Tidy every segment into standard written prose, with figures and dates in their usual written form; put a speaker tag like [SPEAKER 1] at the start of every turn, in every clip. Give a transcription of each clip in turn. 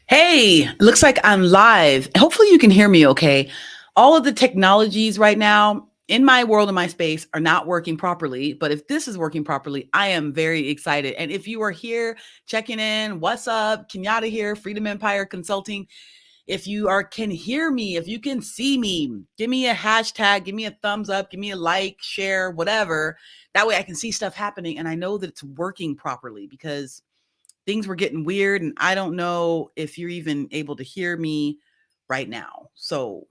[SPEAKER 1] Hey, looks like I'm live. Hopefully, you can hear me okay. All of the technologies right now in my world and my space are not working properly. But if this is working properly, I am very excited. And if you are here checking in, what's up? Kenyatta here, Freedom Empire Consulting. If you are can hear me, if you can see me, give me a hashtag, give me a thumbs up, give me a like, share, whatever. That way I can see stuff happening and I know that it's working properly because things were getting weird and I don't know if you're even able to hear me right now. So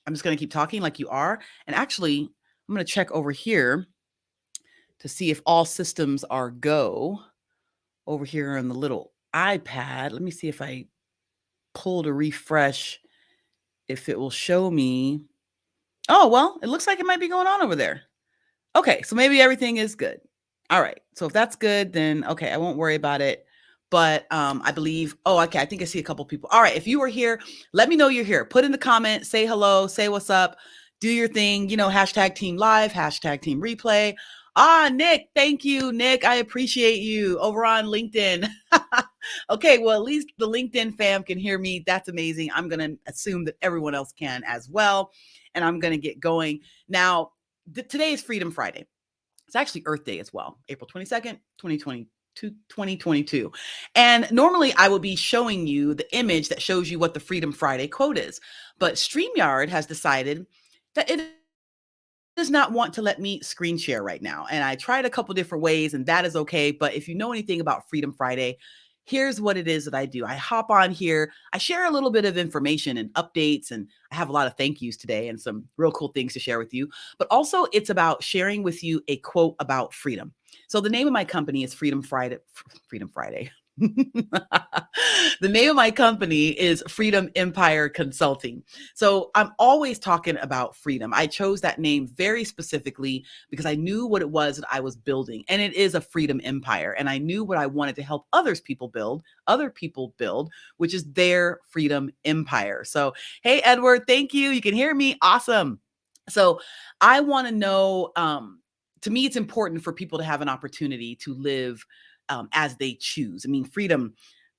[SPEAKER 1] I'm just going to keep talking like you are. And actually, I'm going to check over here to see if all systems are go over here on the little iPad. Let me see if I pull to refresh, if it will show me. Oh, well, it looks like it might be going on over there. Okay, so maybe everything is good. All right. So if that's good, then okay, I won't worry about it. But I believe, oh, okay, I think I see a couple people. All right, if you are here, let me know you're here. Put in the comment, say hello, say what's up, do your thing, hashtag team live, hashtag team replay. Nick, thank you, Nick. I appreciate you over on LinkedIn. Okay, well, at least the LinkedIn fam can hear me. That's amazing. I'm going to assume that everyone else can as well. And I'm going to get going. Now, today is Freedom Friday. It's actually Earth Day as well, April 22nd, 2022. And normally I will be showing you the image that shows you what the Freedom Friday quote is. But StreamYard has decided that it does not want to let me screen share right now. And I tried a couple different ways, and that is okay. But if you know anything about Freedom Friday, here's what it is that I do. I hop on here, I share a little bit of information and updates, and I have a lot of thank yous today and some real cool things to share with you. But also, it's about sharing with you a quote about freedom. So the name of my company is Freedom Friday. Freedom Friday. The name of my company is Freedom Empire Consulting. So I'm always talking about freedom. I chose that name very specifically because I knew what it was that I was building, and it is a freedom empire. And I knew what I wanted to help other people build, which is their freedom empire. So, hey, Edward, thank you. You can hear me. Awesome. So I want to know, to me, it's important for people to have an opportunity to live as they choose. I mean, freedom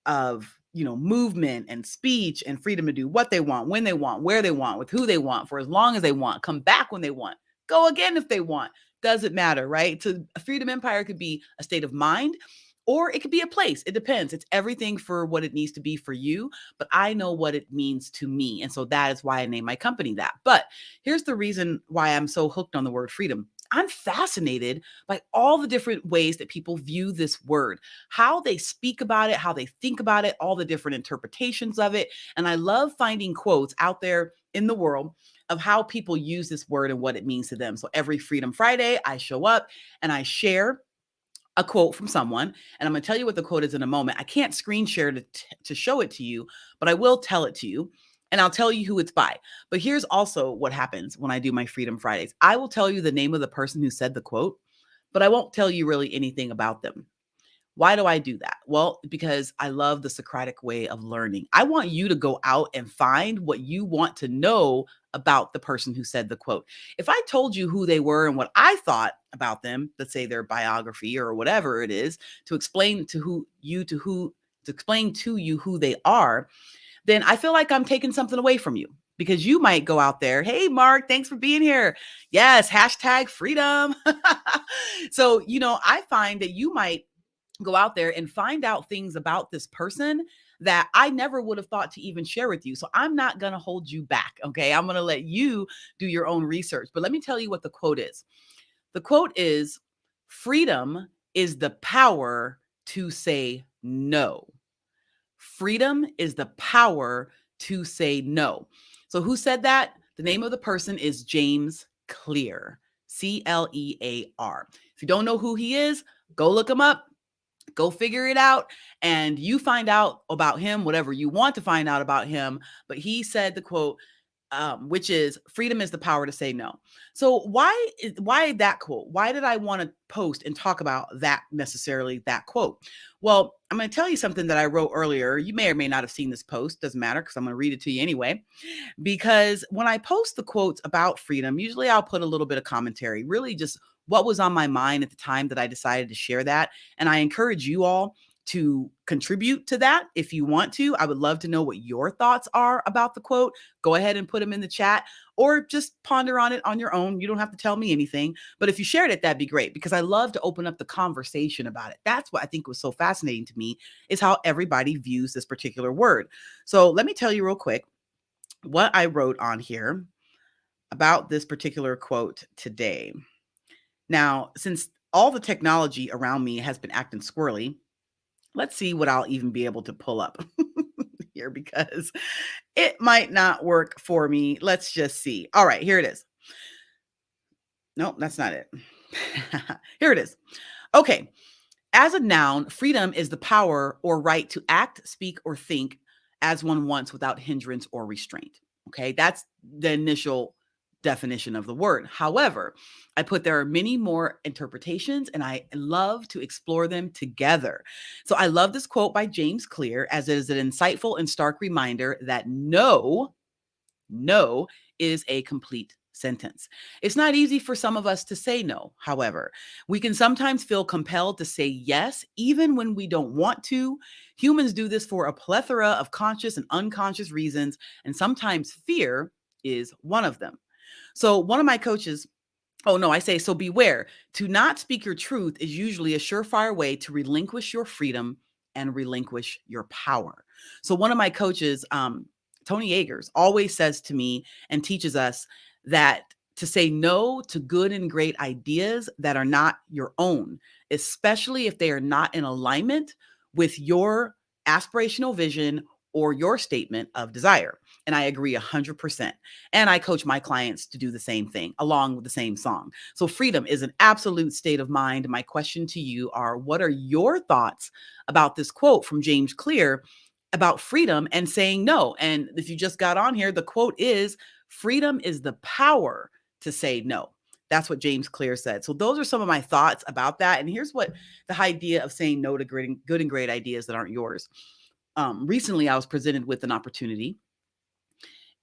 [SPEAKER 1] of movement and speech, and freedom to do what they want, when they want, where they want, with who they want, for as long as they want, come back when they want, go again if they want. Doesn't matter, right? So a freedom empire could be a state of mind, or it could be a place. It depends. It's everything for what it needs to be for you, but I know what it means to me. And so that is why I named my company that. But here's the reason why I'm so hooked on the word freedom. I'm fascinated by all the different ways that people view this word, how they speak about it, how they think about it, all the different interpretations of it. And I love finding quotes out there in the world of how people use this word and what it means to them. So every Freedom Friday, I show up and I share a quote from someone, and I'm going to tell you what the quote is in a moment. I can't screen share to show it to you, but I will tell it to you, and I'll tell you who it's by. But here's also what happens when I do my Freedom Fridays. I will tell you the name of the person who said the quote, but I won't tell you really anything about them. Why do I do that? Well, because I love the Socratic way of learning. I want you to go out and find what you want to know about the person who said the quote. If I told you who they were and what I thought about them, let's say their biography or whatever it is, to explain to explain to you who they are, then I feel like I'm taking something away from you, because you might go out there. Hey, Mark, thanks for being here. Yes, hashtag freedom. So, I find that you might go out there and find out things about this person that I never would have thought to even share with you. So I'm not going to hold you back. Okay. I'm going to let you do your own research. But let me tell you what the quote is. The quote is, freedom is the power to say no. Freedom is the power to say no. So who said that? The name of the person is James Clear, Clear. If you don't know who he is, go look him up. Go figure it out, and you find out about him, whatever you want to find out about him. But he said the quote, which is, freedom is the power to say no. So why that quote? Why did I want to post and talk about that quote? Well, I'm going to tell you something that I wrote earlier. You may or may not have seen this post. Doesn't matter, because I'm going to read it to you anyway. Because when I post the quotes about freedom, usually I'll put a little bit of commentary, really just what was on my mind at the time that I decided to share that. And I encourage you all to contribute to that if you want to. I would love to know what your thoughts are about the quote. Go ahead and put them in the chat or just ponder on it on your own. You don't have to tell me anything, but if you shared it, that'd be great because I love to open up the conversation about it. That's what I think was so fascinating to me is how everybody views this particular word. So let me tell you real quick what I wrote on here about this particular quote today. Now, since all the technology around me has been acting squirrely, let's see what I'll even be able to pull up here because it might not work for me. Let's just see. All right, here it is. Nope, that's not it. Here it is. Okay. As a noun, freedom is the power or right to act, speak, or think as one wants without hindrance or restraint. Okay, that's the initial definition of the word. However, I put there are many more interpretations and I love to explore them together. So I love this quote by James Clear as it is an insightful and stark reminder that no is a complete sentence. It's not easy for some of us to say no. However, we can sometimes feel compelled to say yes, even when we don't want to. Humans do this for a plethora of conscious and unconscious reasons, and sometimes fear is one of them. So one of my coaches, oh no, I say, so beware. To not speak your truth is usually a surefire way to relinquish your freedom and relinquish your power. So one of my coaches, Tony Yeagers, always says to me and teaches us that to say no to good and great ideas that are not your own, especially if they are not in alignment with your aspirational vision or your statement of desire. And I agree 100%. And I coach my clients to do the same thing along with the same song. So freedom is an absolute state of mind. My question to you are, what are your thoughts about this quote from James Clear about freedom and saying no? And if you just got on here, the quote is, freedom is the power to say no. That's what James Clear said. So those are some of my thoughts about that. And here's what the idea of saying no to good and great ideas that aren't yours. Recently, I was presented with an opportunity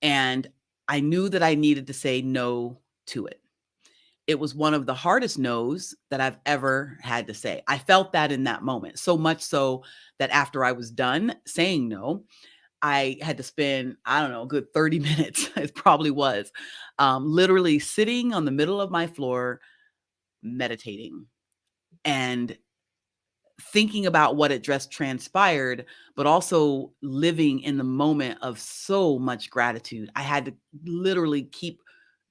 [SPEAKER 1] and I knew that I needed to say no to it. It was one of the hardest no's that I've ever had to say. I felt that in that moment, so much so that after I was done saying no, I had to spend, I don't know, a good 30 minutes, it probably was, literally sitting on the middle of my floor, meditating and thinking about what had just transpired, but also living in the moment of so much gratitude. I had to literally keep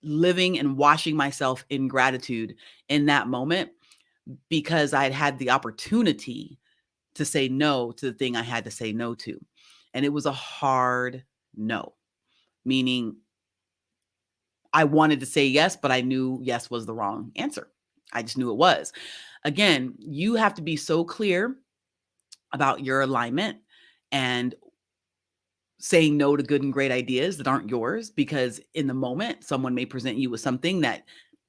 [SPEAKER 1] living and washing myself in gratitude in that moment because I'd had the opportunity to say no to the thing I had to say no to. And it was a hard no, meaning I wanted to say yes, but I knew yes was the wrong answer. I just knew it was. Again, you have to be so clear about your alignment and saying no to good and great ideas that aren't yours, because in the moment, someone may present you with something that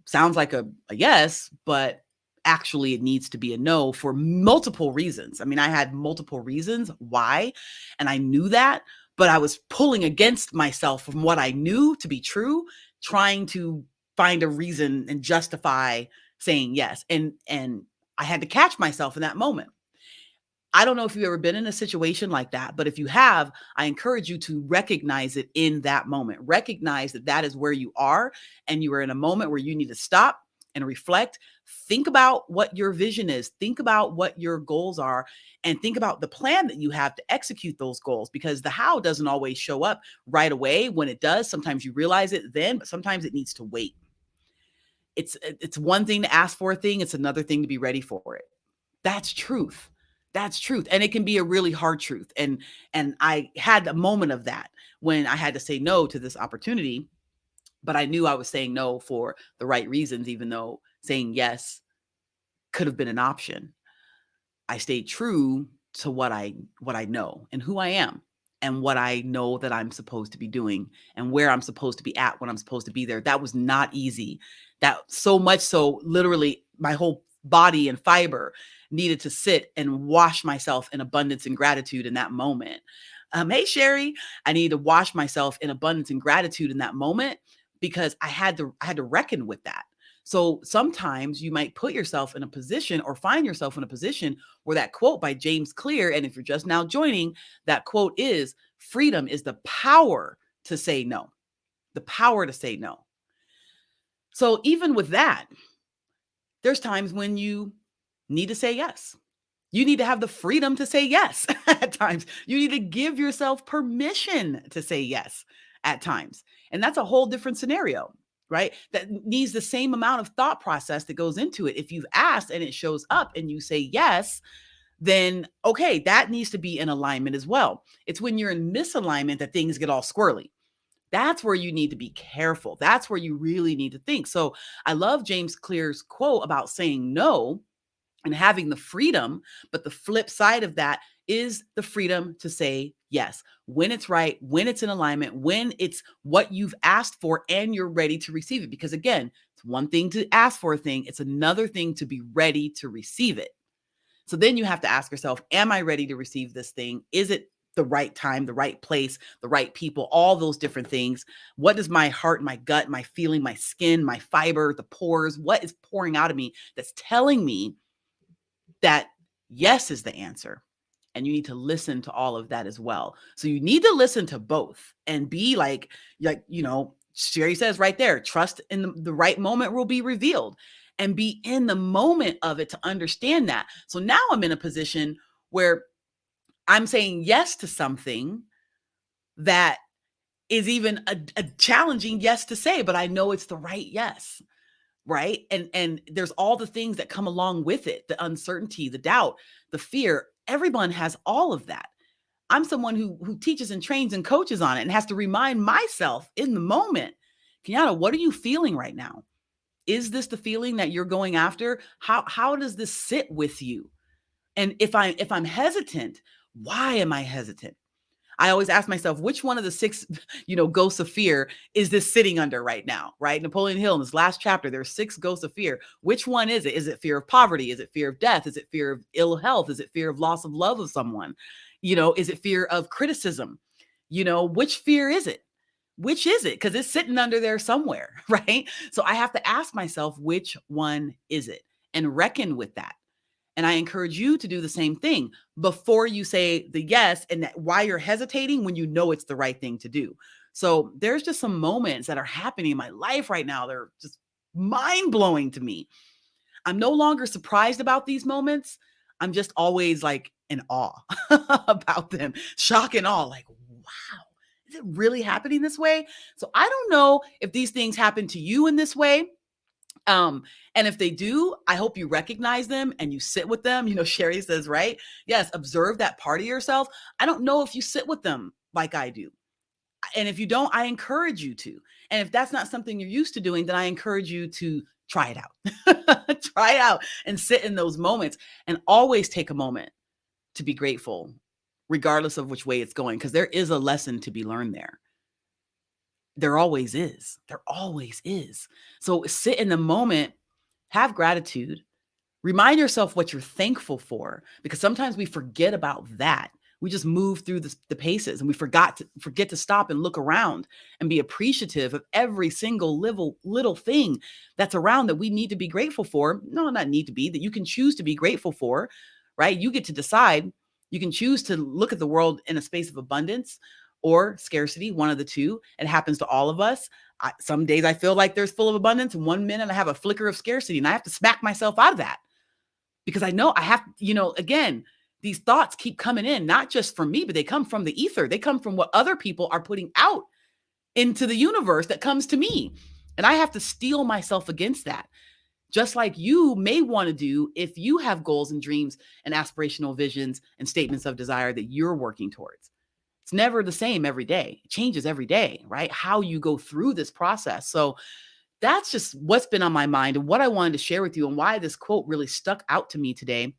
[SPEAKER 1] sounds like a yes, but actually it needs to be a no for multiple reasons. I mean, I had multiple reasons why, and I knew that, but I was pulling against myself from what I knew to be true, trying to find a reason and justify saying yes. And I had to catch myself in that moment. I don't know if you've ever been in a situation like that, but if you have, I encourage you to recognize it in that moment. Recognize that that is where you are, and you are in a moment where you need to stop and reflect. Think about what your vision is. Think about what your goals are, and think about the plan that you have to execute those goals, because the how doesn't always show up right away. When it does, sometimes you realize it then, but sometimes it needs to wait. It's one thing to ask for a thing. It's another thing to be ready for it. That's truth. That's truth. And it can be a really hard truth. And I had a moment of that when I had to say no to this opportunity, but I knew I was saying no for the right reasons, even though saying yes could have been an option. I stayed true to what I know and who I am and what I know that I'm supposed to be doing and where I'm supposed to be at when I'm supposed to be there. That was not easy. That so much so literally my whole body and fiber needed to sit and wash myself in abundance and gratitude in that moment. Hey Sherry, I need to wash myself in abundance and gratitude in that moment because I had to reckon with that. So sometimes you might put yourself in a position or find yourself in a position where that quote by James Clear, and if you're just now joining, that quote is freedom is the power to say no, the power to say no. So even with that, there's times when you need to say yes. You need to have the freedom to say yes at times. You need to give yourself permission to say yes at times. And that's a whole different scenario, right? That needs the same amount of thought process that goes into it. If you've asked and it shows up and you say yes, then okay, that needs to be in alignment as well. It's when you're in misalignment that things get all squirrely. That's where you need to be careful. That's where you really need to think. So I love James Clear's quote about saying no and having the freedom. But the flip side of that is the freedom to say yes when it's right, when it's in alignment, when it's what you've asked for and you're ready to receive it. Because again, it's one thing to ask for a thing, it's another thing to be ready to receive it. So then you have to ask yourself, am I ready to receive this thing? Is it the right time, the right place, the right people, all those different things? What does my heart, my gut, my feeling, my skin, my fiber, the pores, what is pouring out of me that's telling me that yes is the answer? And you need to listen to all of that as well. So you need to listen to both and be like, Sherry says right there, trust in the right moment will be revealed, and be in the moment of it to understand that. So now I'm in a position where I'm saying yes to something that is even a challenging yes to say, but I know it's the right yes. Right. And there's all the things that come along with it, the uncertainty, the doubt, the fear. Everyone has all of that. I'm someone who teaches and trains and coaches on it and has to remind myself in the moment, Kenyatta, what are you feeling right now? Is this the feeling that you're going after? How does this sit with you? And if I'm hesitant, why am I hesitant? I always ask myself, which one of the six, ghosts of fear is this sitting under right now, right? Napoleon Hill in this last chapter, there's 6 ghosts of fear. Which one is it? Is it fear of poverty? Is it fear of death? Is it fear of ill health? Is it fear of loss of love of someone? Is it fear of criticism? Which fear is it? Which is it? Because it's sitting under there somewhere, right? So I have to ask myself, which one is it? And reckon with that. And I encourage you to do the same thing before you say the yes, and that why you're hesitating when you know it's the right thing to do. So there's just some moments that are happening in my life right now. They're just mind blowing to me. I'm no longer surprised about these moments. I'm just always like in awe about them, shock and awe, like, wow, is it really happening this way? So I don't know if these things happen to you in this way. And if they do, I hope you recognize them and you sit with them. Sherry says, right? Yes, observe that part of yourself. I don't know if you sit with them like I do. And if you don't, I encourage you to. And if that's not something you're used to doing, then I encourage you to try it out. Try it out and sit in those moments, and always take a moment to be grateful, regardless of which way it's going, because there is a lesson to be learned there. There always is. There always is. So sit in the moment, have gratitude, remind yourself what you're thankful for, because sometimes we forget about that. We just move through the paces and we forget to stop and look around and be appreciative of every single little thing that's around that we need to be grateful for. No, not need to be, that you can choose to be grateful for, right? You get to decide. You can choose to look at the world in a space of abundance or scarcity, one of the two. It happens to all of us. Some days I feel like there's full of abundance, and one minute I have a flicker of scarcity, and I have to smack myself out of that, because I know I have, again, these thoughts keep coming in, not just from me, but they come from the ether. They come from what other people are putting out into the universe that comes to me. And I have to steel myself against that. Just like you may want to do if you have goals and dreams and aspirational visions and statements of desire that you're working towards. It's never the same every day. It changes every day, right? How you go through this process. So that's just what's been on my mind and what I wanted to share with you, and why this quote really stuck out to me today,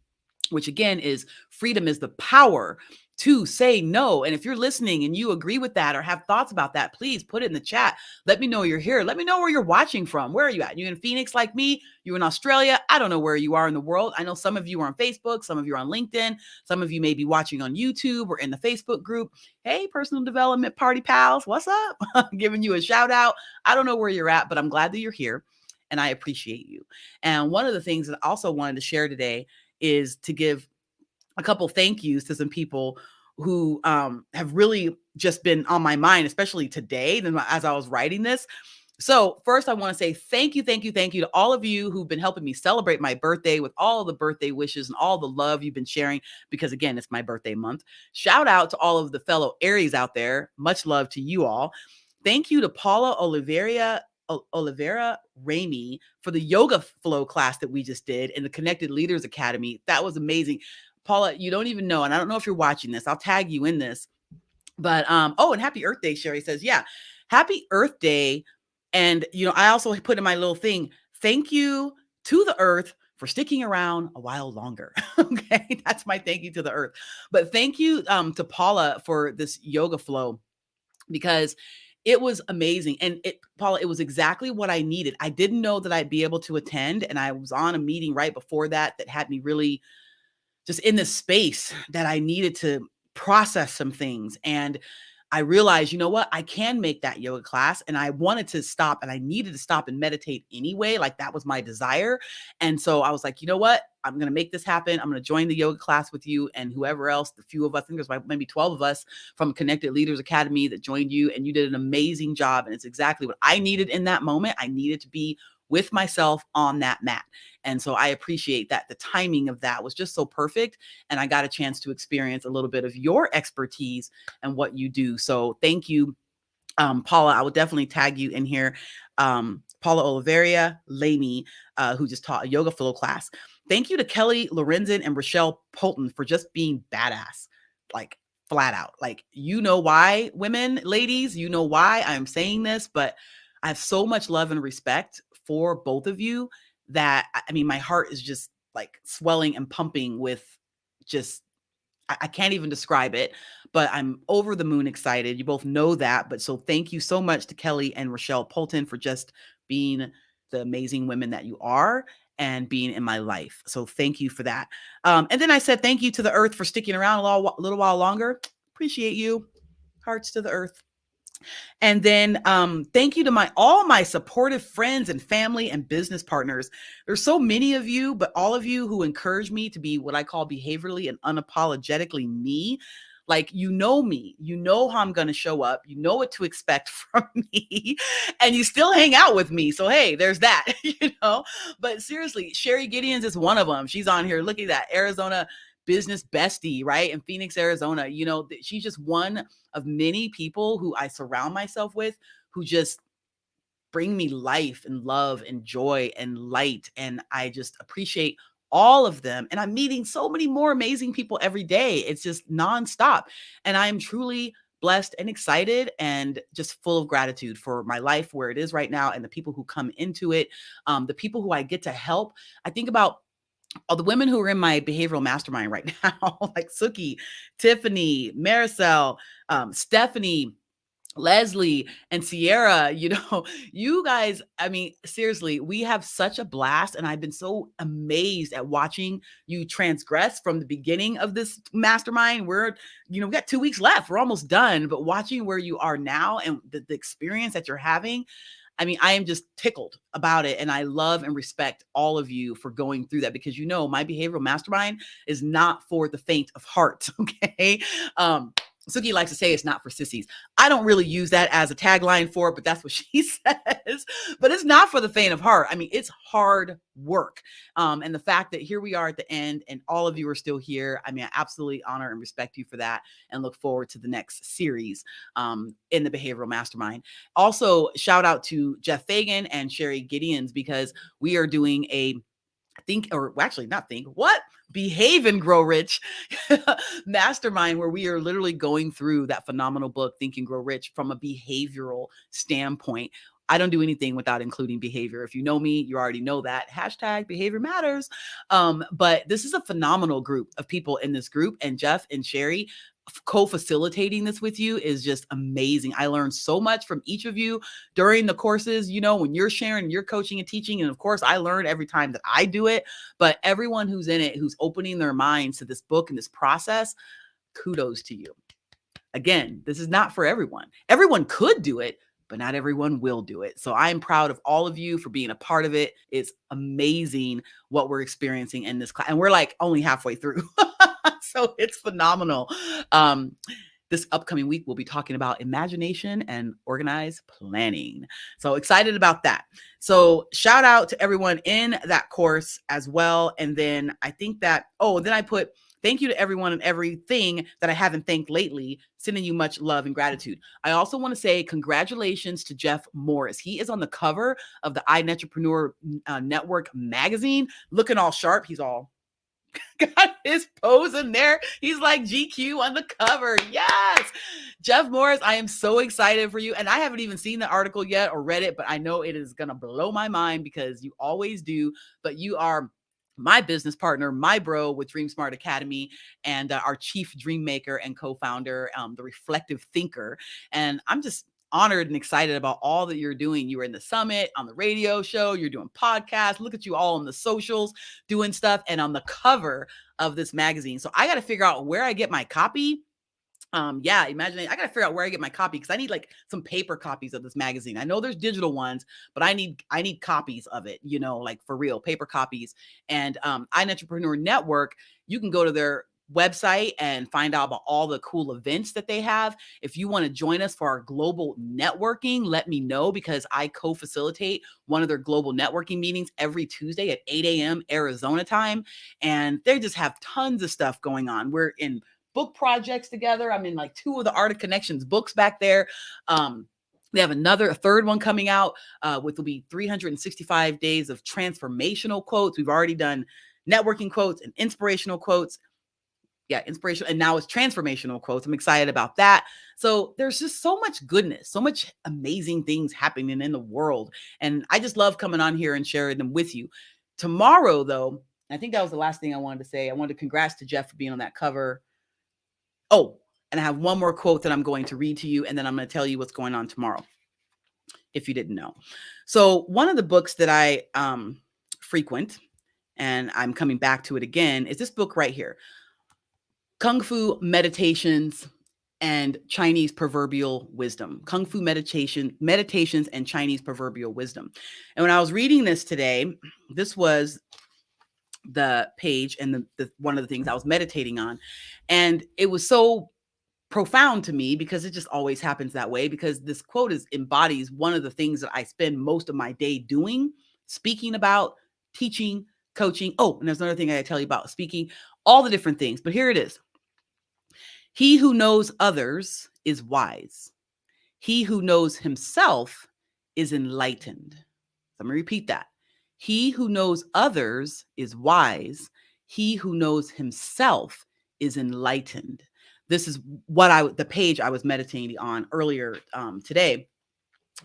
[SPEAKER 1] which again is freedom is the power to say no. And if you're listening and you agree with that or have thoughts about that, please put it in the chat. Let me know you're here. Let me know where you're watching from. Where are you at? You in Phoenix like me? You in Australia? I don't know where you are in the world. I know some of you are on Facebook. Some of you are on LinkedIn. Some of you may be watching on YouTube or in the Facebook group. Hey, personal development party pals. What's up? Giving you a shout out. I don't know where you're at, but I'm glad that you're here. and I appreciate you. And one of the things that I also wanted to share today is to give a couple thank yous to some people who have really just been on my mind, especially today, as I was writing this. So first, I want to say thank you, thank you, thank you to all of you who've been helping me celebrate my birthday with all the birthday wishes and all the love you've been sharing, because again, it's my birthday month. Shout out to all of the fellow Aries out there. Much love to you all. Thank you to Paula Oliviera-Lamey for the yoga flow class that we just did in the Connected Leaders Academy. That was amazing. Paula, you don't even know, and I don't know if you're watching this. I'll tag you in this. But oh, and happy Earth Day, Sherry says, yeah, happy Earth Day. And I also put in my little thing, thank you to the earth for sticking around a while longer. Okay, that's my thank you to the earth. But thank you to Paula for this yoga flow, because it was amazing. And Paula, it was exactly what I needed. I didn't know that I'd be able to attend, and I was on a meeting right before that had me really just in this space that I needed to process some things. And I realized, you know what, I can make that yoga class. And I wanted to stop, and I needed to stop and meditate anyway. Like, that was my desire. And so I was like, you know what, I'm going to make this happen. I'm going to join the yoga class with you and whoever else, the few of us, I think there's maybe 12 of us from Connected Leaders Academy that joined you, and you did an amazing job. And it's exactly what I needed in that moment. I needed to be with myself on that mat. And so I appreciate that the timing of that was just so perfect. And I got a chance to experience a little bit of your expertise and what you do. So thank you, Paula. I will definitely tag you in here. Paula Oliviera-Lamey, who just taught a yoga flow class. Thank you to Kelly Lorenzen and Rochelle Poulton for just being badass, like flat out. Like, you know why, women, ladies, you know why I'm saying this, but I have so much love and respect for both of you that, I mean, my heart is just like swelling and pumping with just, I can't even describe it, but I'm over the moon excited. You both know that. But so thank you so much to Kelly and Rochelle Poulton for just being the amazing women that you are and being in my life. So thank you for that. And then I said thank you to the earth for sticking around a little while longer. Appreciate you. Hearts to the earth. And then thank you to all my supportive friends and family and business partners. There's so many of you, but all of you who encourage me to be what I call behaviorally and unapologetically me. Like, you know me, you know how I'm going to show up, you know what to expect from me, and you still hang out with me. So, hey, there's that, But seriously, Sherry Gideons is one of them. She's on here. Look at that. Arizona business bestie, right? In Phoenix, Arizona. She's just one of many people who I surround myself with, who just bring me life and love and joy and light. And I just appreciate all of them. And I'm meeting so many more amazing people every day. It's just nonstop. And I am truly blessed and excited and just full of gratitude for my life, where it is right now, and the people who come into it, the people who I get to help. I think about all the women who are in my behavioral mastermind right now, like Suki, Tiffany, Maricel, Stephanie, Leslie, and Sierra. You guys, I mean, seriously, we have such a blast. And I've been so amazed at watching you transgress from the beginning of this mastermind. We got 2 weeks left. We're almost done. But watching where you are now and the experience that you're having, I mean, I am just tickled about it. And I love and respect all of you for going through that, because my behavioral mastermind is not for the faint of heart. Okay. Suki likes to say it's not for sissies. I don't really use that as a tagline for it, but that's what she says. But it's not for the faint of heart. I mean, it's hard work. And the fact that here we are at the end and all of you are still here, I mean, I absolutely honor and respect you for that, and look forward to the next series in the Behavioral Mastermind. Also, shout out to Jeff Fagan and Sherry Gideons, because we are doing Behave and Grow Rich mastermind, where we are literally going through that phenomenal book, Think and Grow Rich, from a behavioral standpoint. I don't do anything without including behavior. If you know me, you already know that. Hashtag behavior matters. But this is a phenomenal group of people in this group, and Jeff and Sherry co-facilitating this with you is just amazing. I learned so much from each of you during the courses, when you're sharing, you're coaching and teaching. And of course, I learn every time that I do it, but everyone who's in it, who's opening their minds to this book and this process, kudos to you. Again, this is not for everyone. Everyone could do it, but not everyone will do it. So I'm proud of all of you for being a part of it. It's amazing what we're experiencing in this class. And we're like only halfway through. So it's phenomenal. This upcoming week, we'll be talking about imagination and organized planning. So excited about that. So shout out to everyone in that course as well. And then I think that, then I put thank you to everyone and everything that I haven't thanked lately, sending you much love and gratitude. I also want to say congratulations to Jeff Morris. He is on the cover of the iNetrepreneur Network magazine, looking all sharp. He's all got his pose in there. He's like GQ on the cover. Yes. Jeff Morris, I am so excited for you. And I haven't even seen the article yet or read it, but I know it is going to blow my mind because you always do. But you are my business partner, my bro with Dream Smart Academy, and our chief dream maker and co-founder, the reflective thinker. And I'm just honored and excited about all that you're doing. You were in the summit, on the radio show, you're doing podcasts. Look at you all on the socials doing stuff and on the cover of this magazine. So I got to figure out where I get my copy. Imagine I got to figure out where I get my copy because I need like some paper copies of this magazine. I know there's digital ones, but I need copies of it, like for real, paper copies. And iNetrepreneur Network, you can go to their website and find out about all the cool events that they have. If you want to join us for our global networking, let me know because I co-facilitate one of their global networking meetings every Tuesday at 8 a.m. Arizona time. And they just have tons of stuff going on. We're in book projects together. I'm in like 2 of the Art of Connections books back there. They have a third one coming out, which will be 365 days of transformational quotes. We've already done networking quotes and inspirational quotes. Yeah, inspirational. And now it's transformational quotes. I'm excited about that. So there's just so much goodness, so much amazing things happening in the world. And I just love coming on here and sharing them with you. Tomorrow, though, I think that was the last thing I wanted to say. I wanted to congrats to Jeff for being on that cover. Oh, and I have one more quote that I'm going to read to you, and then I'm going to tell you what's going on tomorrow, if you didn't know. So one of the books that I frequent, and I'm coming back to it again, is this book right here, Kung Fu Meditations and Chinese Proverbial Wisdom. Kung Fu Meditations and Chinese Proverbial Wisdom. And when I was reading this today, this was the page and the one of the things I was meditating on. And it was so profound to me because it just always happens that way, because this quote embodies one of the things that I spend most of my day doing, speaking about, teaching, coaching. Oh, and there's another thing I tell you about speaking, all the different things. But here it is. He who knows others is wise. He who knows himself is enlightened. So I'm going to repeat that. He who knows others is wise. He who knows himself is enlightened. This is the page I was meditating on earlier today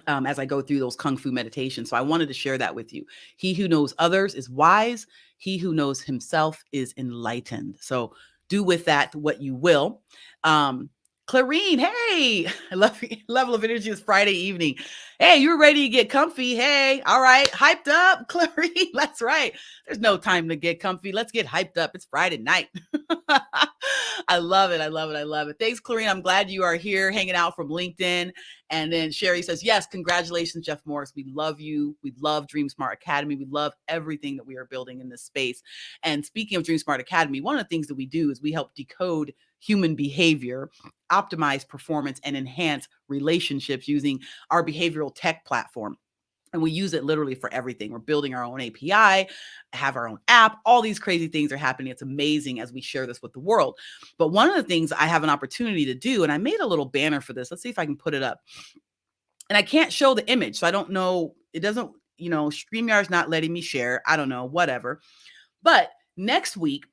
[SPEAKER 1] as I go through those Kung Fu meditations. So I wanted to share that with you. He who knows others is wise. He who knows himself is enlightened. So do with that what you will. Clarine, hey, I love level of energy this Friday evening. Hey, you're ready to get comfy. Hey, all right, hyped up, Clarine. That's right. There's no time to get comfy. Let's get hyped up. It's Friday night. I love it. I love it. I love it. Thanks, Clarine. I'm glad you are here hanging out from LinkedIn. And then Sherry says, yes, congratulations, Jeff Morris. We love you. We love Dream Smart Academy. We love everything that we are building in this space. And speaking of Dream Smart Academy, one of the things that we do is we help decode human behavior, optimize performance, and enhance relationships using our behavioral tech platform. And we use it literally for everything. We're building our own API, have our own app. All these crazy things are happening. It's amazing as we share this with the world. But one of the things I have an opportunity to do, and I made a little banner for this. Let's see if I can put it up. And I can't show the image, so I don't know. It doesn't, StreamYard's not letting me share. I don't know, whatever. But next week,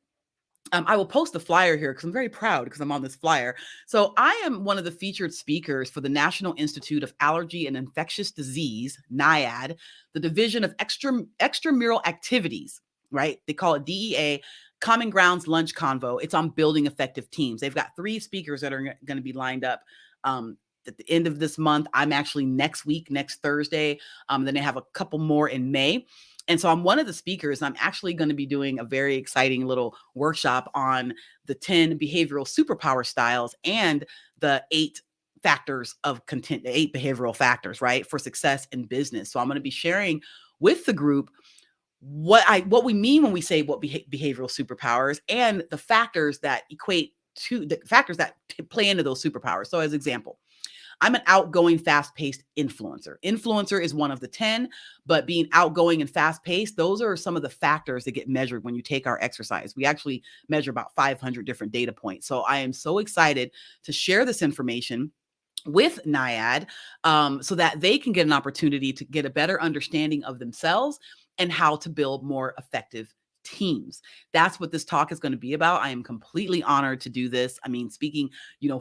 [SPEAKER 1] I will post the flyer here because I'm very proud because I'm on this flyer. So I am one of the featured speakers for the National Institute of Allergy and Infectious Disease, NIAID, the Division of Extramural Activities, right? They call it DEA, Common Grounds Lunch Convo. It's on building effective teams. They've got 3 speakers that are going to be lined up at the end of this month. I'm actually next week, next Thursday. Then they have a couple more in May. And so I'm one of the speakers. I'm actually going to be doing a very exciting little workshop on the 10 behavioral superpower styles and the 8 factors of content, the 8 behavioral factors, right, for success in business. So I'm going to be sharing with the group what we mean when we say what behavioral superpowers and the factors that equate to the factors that play into those superpowers. So as example, I'm an outgoing, fast-paced influencer. Influencer is one of the 10, but being outgoing and fast-paced, those are some of the factors that get measured when you take our exercise. We actually measure about 500 different data points. So I am so excited to share this information with NIAD, so that they can get an opportunity to get a better understanding of themselves and how to build more effective teams. That's what this talk is going to be about. I am completely honored to do this. I mean, speaking,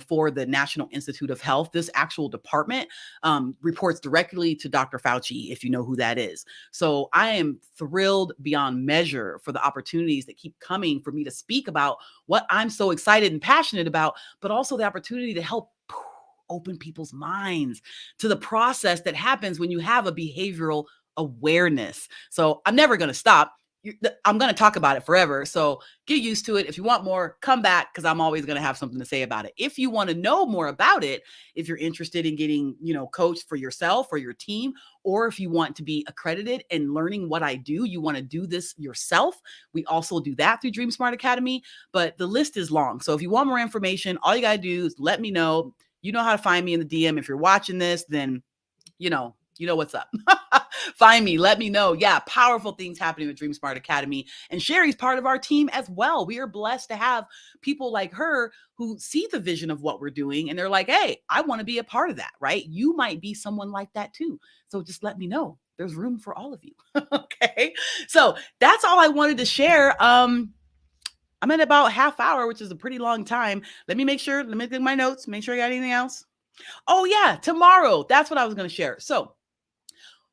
[SPEAKER 1] for the National Institute of Health, this actual department reports directly to Dr. Fauci, if you know who that is. So I am thrilled beyond measure for the opportunities that keep coming for me to speak about what I'm so excited and passionate about, but also the opportunity to help open people's minds to the process that happens when you have a behavioral awareness. So I'm never going to stop. I'm going to talk about it forever. So get used to it. If you want more, come back, because I'm always going to have something to say about it. If you want to know more about it, if you're interested in getting, coached for yourself or your team, or if you want to be accredited and learning what I do, you want to do this yourself, we also do that through Dream Smart Academy. But the list is long. So if you want more information, all you got to do is let me know. You know how to find me in the DM. If you're watching this, then you know what's up. Find me, let me know. Yeah, powerful things happening with Dream Smart Academy. And Sherry's part of our team as well. We are blessed to have people like her who see the vision of what we're doing and they're like, hey, I want to be a part of that, right? You might be someone like that too. So just let me know. There's room for all of you. Okay. So that's all I wanted to share. I'm at about half hour, which is a pretty long time. Let me take my notes, make sure I got anything else. Oh yeah, tomorrow. That's what I was going to share. So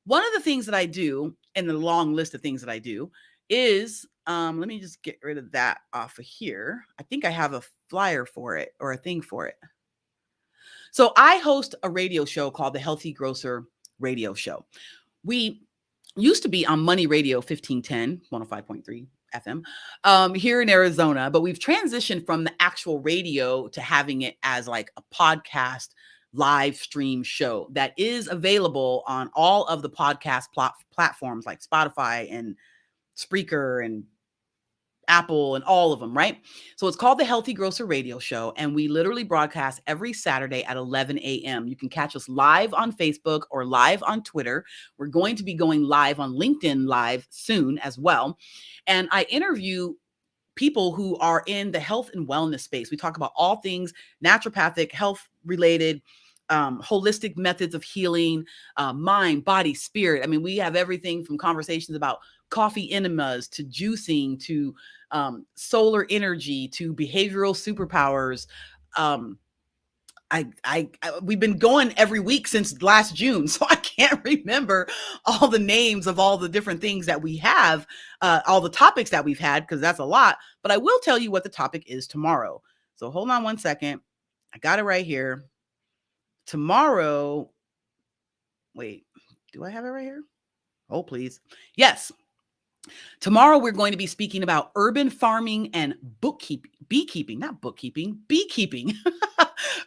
[SPEAKER 1] one of the things that I do, and the long list of things that I do, is, let me just get rid of that off of here. I think I have a flyer for it or a thing for it. So I host a radio show called the Healthy Grocer Radio Show. We used to be on Money Radio 1510, 105.3 FM here in Arizona, but we've transitioned from the actual radio to having it as like a podcast live stream show that is available on all of the podcast platforms like Spotify and Spreaker and Apple and all of them, right? So it's called the Healthy Grocer Radio Show, and we literally broadcast every Saturday at 11 a.m. You can catch us live on Facebook or live on Twitter. We're going to be going live on LinkedIn Live soon as well. And I interview people who are in the health and wellness space. We talk about all things naturopathic, health related, holistic methods of healing, mind, body, spirit. I mean, we have everything from conversations about coffee enemas to juicing to solar energy to behavioral superpowers. We've been going every week since last June, so I can't remember all the names of all the different things that we have, all the topics that we've had, because that's a lot. But I will tell you what the topic is tomorrow. So hold on one second. I got it right here. Tomorrow, wait, do I have it right here? Oh, please. Yes. Tomorrow, we're going to be speaking about urban farming and beekeeping,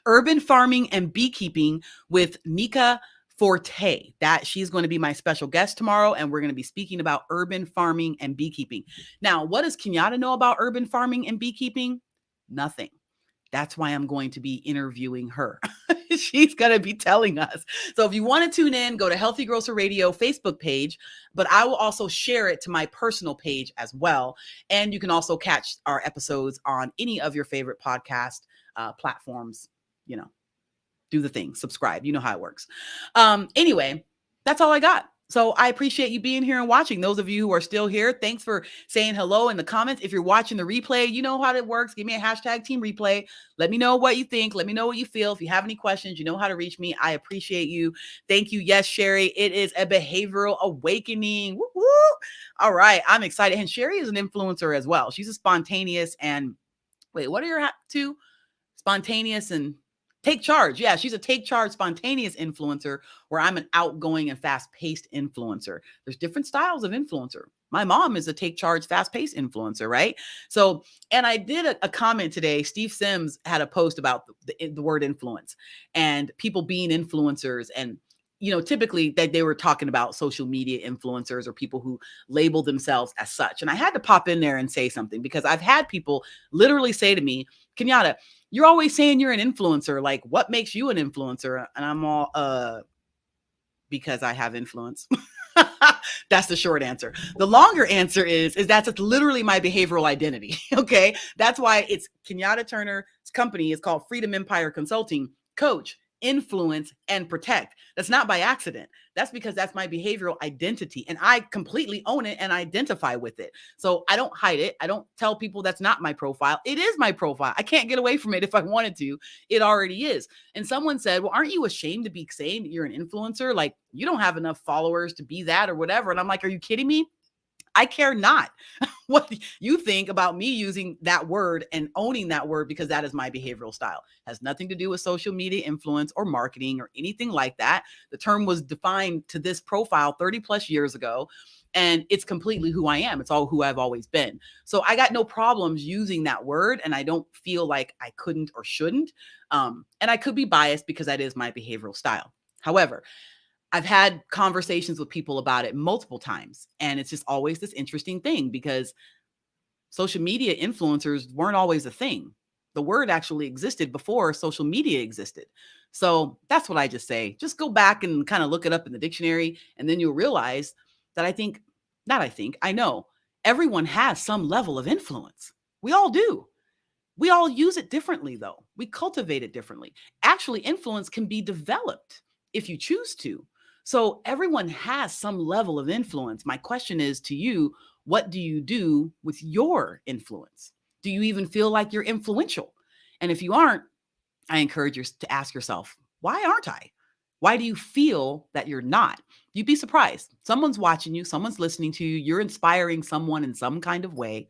[SPEAKER 1] urban farming and beekeeping with Nika Forte. That she's going to be my special guest tomorrow, and we're going to be speaking about urban farming and beekeeping. Now, what does Kenyatta know about urban farming and beekeeping? Nothing. That's why I'm going to be interviewing her. She's going to be telling us. So if you want to tune in, go to Healthy Grocer Radio Facebook page, but I will also share it to my personal page as well. And you can also catch our episodes on any of your favorite podcast platforms. Do the thing, subscribe. You know how it works. Anyway, that's all I got. So I appreciate you being here and watching. Those of you who are still here, thanks for saying hello in the comments. If you're watching the replay, you know how it works. Give me a hashtag team replay. Let me know what you think. Let me know what you feel. If you have any questions, you know how to reach me. I appreciate you. Thank you. Yes, Sherry, it is a behavioral awakening. Woo-hoo. All right. I'm excited. And Sherry is an influencer as well. She's a spontaneous and wait, what are your two? Spontaneous and Take charge. Yeah, she's a take charge, spontaneous influencer, where I'm an outgoing and fast paced influencer. There's different styles of influencer. My mom is a take charge, fast paced influencer, right? So, and I did a comment today. Steve Sims had a post about the word influence and people being influencers. And, typically that they were talking about social media influencers or people who label themselves as such. And I had to pop in there and say something because I've had people literally say to me, Kenyatta, you're always saying you're an influencer. Like, what makes you an influencer? And I'm all, because I have influence. That's the short answer. The longer answer is that's literally my behavioral identity. Okay. That's why it's Kenyatta Turner's company is called Freedom Empire Consulting. Coach, influence, and protect. That's not by accident. That's because that's my behavioral identity and I completely own it and identify with it. So I don't hide it. I don't tell people that's not my profile. It is my profile. I can't get away from it if I wanted to. It already is. And someone said, well, aren't you ashamed to be saying that you're an influencer? Like, you don't have enough followers to be that or whatever. And I'm like, are you kidding me? I care not what you think about me using that word and owning that word because that is my behavioral style. It has nothing to do with social media influence or marketing or anything like that. The term was defined to this profile 30 plus years ago, and it's completely who I am. It's all who I've always been. So I got no problems using that word, and I don't feel like I couldn't or shouldn't. And I could be biased because that is my behavioral style. However, I've had conversations with people about it multiple times, and it's just always this interesting thing because social media influencers weren't always a thing. The word actually existed before social media existed. So that's what I just say. Just go back and kind of look it up in the dictionary, and then you'll realize that I know everyone has some level of influence. We all do. We all use it differently, though. We cultivate it differently. Actually, influence can be developed if you choose to. So everyone has some level of influence. My question is to you, what do you do with your influence? Do you even feel like you're influential? And if you aren't, I encourage you to ask yourself, why aren't I? Why do you feel that you're not? You'd be surprised. Someone's watching you, someone's listening to you, you're inspiring someone in some kind of way.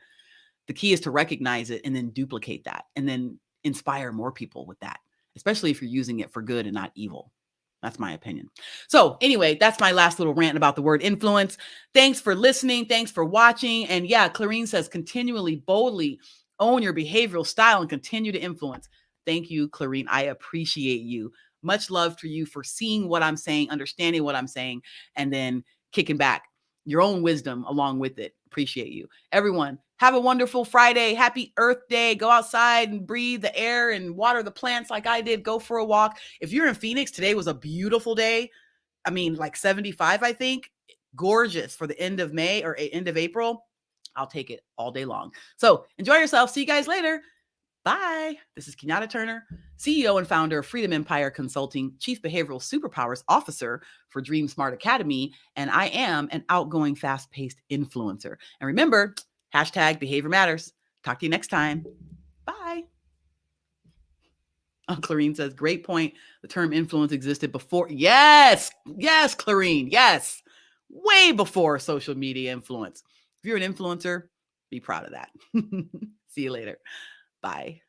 [SPEAKER 1] The key is to recognize it and then duplicate that and then inspire more people with that, especially if you're using it for good and not evil. That's my opinion. So anyway, that's my last little rant about the word influence. Thanks for listening. Thanks for watching. And yeah, Clarine says, continually, boldly own your behavioral style and continue to influence. Thank you, Clarine. I appreciate you. Much love for you for seeing what I'm saying, understanding what I'm saying, and then kicking back your own wisdom along with it. Appreciate you. Everyone, have a wonderful Friday. Happy Earth Day. Go outside and breathe the air and water the plants like I did. Go for a walk. If you're in Phoenix, today was a beautiful day. I mean, like 75, I think. Gorgeous for the end of May or end of April. I'll take it all day long. So enjoy yourself. See you guys later. Bye. This is Kenyatta Turner, CEO and founder of Freedom Empire Consulting, Chief Behavioral Superpowers Officer for Dream Smart Academy, and I am an outgoing, fast-paced influencer. And remember, hashtag behavior matters. Talk to you next time. Bye. Oh, Clarine says, great point. The term influence existed before. Yes, Clarine. Yes. Way before social media influence. If you're an influencer, be proud of that. See you later. Bye.